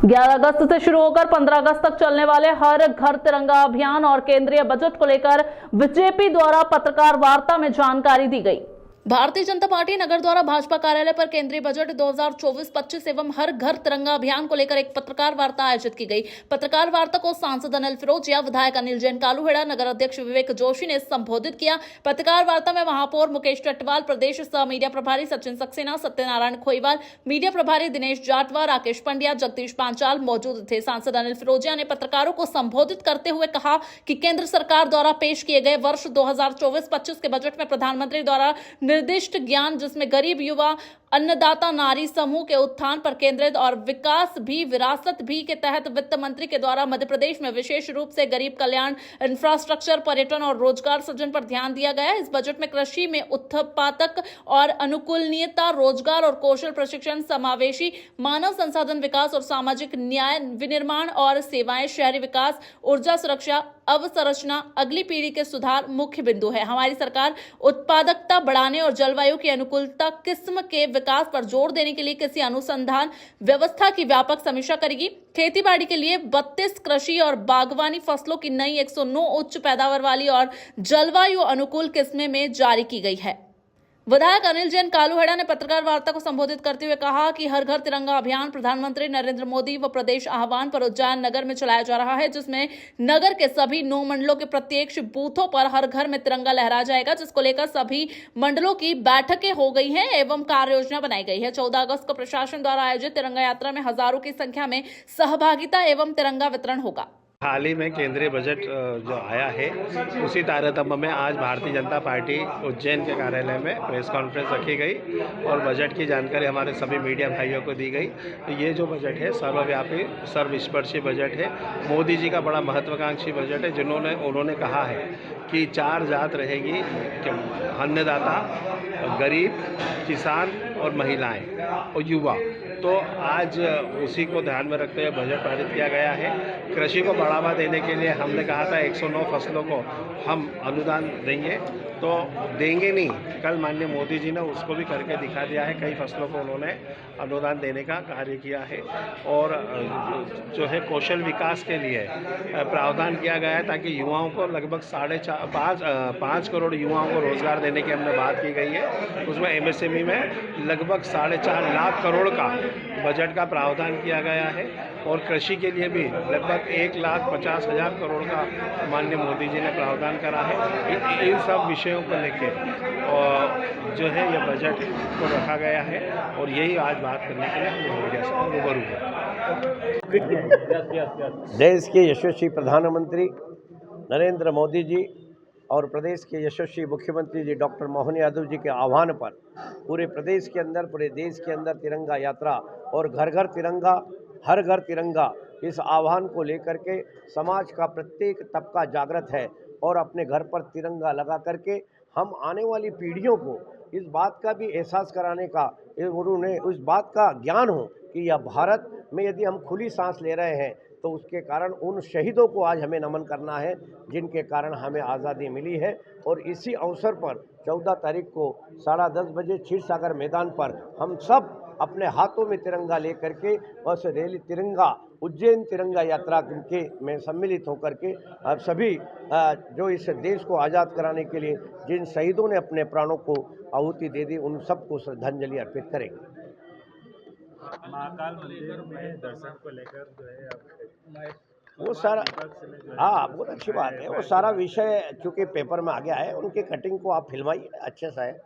11 अगस्त से शुरू होकर 15 अगस्त तक चलने वाले हर घर तिरंगा अभियान और केंद्रीय बजट को लेकर बीजेपी द्वारा पत्रकार वार्ता में जानकारी दी गई। भारतीय जनता पार्टी नगर द्वारा भाजपा कार्यालय पर केंद्रीय बजट 2024-25 एवं हर घर तिरंगा अभियान को लेकर एक पत्रकार वार्ता आयोजित की गई। पत्रकार वार्ता को सांसद अनिल फिरोजिया, विधायक अनिल जैन कालूहेड़ा, नगर अध्यक्ष विवेक जोशी ने संबोधित किया। पत्रकार वार्ता में महापौर मुकेश टटवाल, प्रदेश सह मीडिया प्रभारी सचिन सक्सेना, सत्यनारायण खोईवाल, मीडिया प्रभारी दिनेश जाटवा, राकेश पंड्या, जगदीश पांचाल मौजूद थे। सांसद अनिल फिरोजिया ने पत्रकारों को संबोधित करते हुए कहा कि केंद्र सरकार द्वारा पेश किए गए वर्ष 2024-25 के बजट में प्रधानमंत्री द्वारा निर्दिष्ट ज्ञान, जिसमें गरीब, युवा, अन्नदाता, नारी समूह के उत्थान पर केंद्रित और विकास भी विरासत भी के तहत वित्त मंत्री के द्वारा मध्य प्रदेश में विशेष रूप से गरीब कल्याण, इंफ्रास्ट्रक्चर, पर्यटन और रोजगार सृजन पर ध्यान दिया गया है। इस बजट में कृषि में उत्पादक और अनुकूलनीयता, रोजगार और कौशल प्रशिक्षण, समावेशी मानव संसाधन विकास और सामाजिक न्याय, विनिर्माण और सेवाएं, शहरी विकास, ऊर्जा सुरक्षा, अवसंरचना, अगली पीढ़ी के सुधार मुख्य बिंदु है। हमारी सरकार उत्पादकता बढ़ाने और जलवायु की अनुकूलता किस्म के विकास पर जोर देने के लिए किसी अनुसंधान व्यवस्था की व्यापक समीक्षा करेगी। खेती बाड़ी के लिए 32 कृषि और बागवानी फसलों की नई 109 उच्च पैदावार वाली और जलवायु अनुकूल किस्में में जारी की गई है। विधायक अनिल जैन कालूहेड़ा ने पत्रकार वार्ता को संबोधित करते हुए कहा कि हर घर तिरंगा अभियान प्रधानमंत्री नरेंद्र मोदी व प्रदेश आह्वान पर उज्जैन नगर में चलाया जा रहा है, जिसमें नगर के सभी 9 मंडलों के प्रत्येक बूथों पर हर घर में तिरंगा लहराया जाएगा, जिसको लेकर सभी मंडलों की बैठकें हो गई हैं एवं कार्य योजना बनाई गई है। 14 अगस्त को प्रशासन द्वारा आयोजित तिरंगा यात्रा में हजारों की संख्या में सहभागिता एवं तिरंगा वितरण होगा। हाल ही में केंद्रीय बजट जो आया है, उसी तारतम्य में आज भारतीय जनता पार्टी उज्जैन के कार्यालय में प्रेस कॉन्फ्रेंस रखी गई और बजट की जानकारी हमारे सभी मीडिया भाइयों को दी गई। तो ये जो बजट है सर्वव्यापी, सर्वस्पर्शी बजट है। मोदी जी का बड़ा महत्वाकांक्षी बजट है, उन्होंने कहा है कि 4 जात रहेगी, अन्नदाता, गरीब, किसान और महिलाएं और युवा। तो आज उसी को ध्यान में रखते हुए बजट पारित किया गया है। कृषि को बढ़ावा देने के लिए हमने कहा था 109 फसलों को हम अनुदान देंगे, तो देंगे नहीं, कल माननीय मोदी जी ने उसको भी करके दिखा दिया है। कई फसलों को उन्होंने अनुदान देने का कार्य किया है और जो है कौशल विकास के लिए प्रावधान किया गया है, ताकि युवाओं को लगभग 5 करोड़ युवाओं को रोजगार देने की हमने बात की गई है। उसमें एमएसएमई में लगभग 4.5 लाख करोड़ का बजट का प्रावधान किया गया है और कृषि के लिए भी लगभग 1,50,000 करोड़ का माननीय मोदी जी ने प्रावधान करा है। इन सब विषयों को लेकर जो है यह बजट को रखा गया है और यही आज बात करने के लिए हम मीडिया से रूबरू हैं। देश के यशस्वी प्रधानमंत्री नरेंद्र मोदी जी और प्रदेश के यशस्वी मुख्यमंत्री जी डॉक्टर मोहन यादव जी के आह्वान पर पूरे प्रदेश के अंदर, पूरे देश के अंदर तिरंगा यात्रा और घर घर तिरंगा, हर घर तिरंगा, इस आह्वान को लेकर के समाज का प्रत्येक तबका जागृत है और अपने घर पर तिरंगा लगा करके हम आने वाली पीढ़ियों को इस बात का भी एहसास कराने का, उन्हें उस बात का ज्ञान हो कि यह भारत में यदि हम खुली सांस ले रहे हैं तो उसके कारण उन शहीदों को आज हमें नमन करना है, जिनके कारण हमें आज़ादी मिली है। और इसी अवसर पर 14 तारीख को 10:30 बजे क्षीरसागर मैदान पर हम सब अपने हाथों में तिरंगा लेकर के बस रैली तिरंगा उज्जैन तिरंगा यात्रा के में सम्मिलित होकर के अब सभी जो इस देश को आज़ाद कराने के लिए जिन शहीदों ने अपने प्राणों को आहुति दे दी, उन सबको श्रद्धांजलि अर्पित करेंगे। महाकाल मंदिर में दर्शन को लेकर जो है वो सारा, हाँ बहुत अच्छी बात है। वो सारा विषय चूँकि पेपर में आ गया है, उनके कटिंग को आप फिल्माइए, अच्छे से है।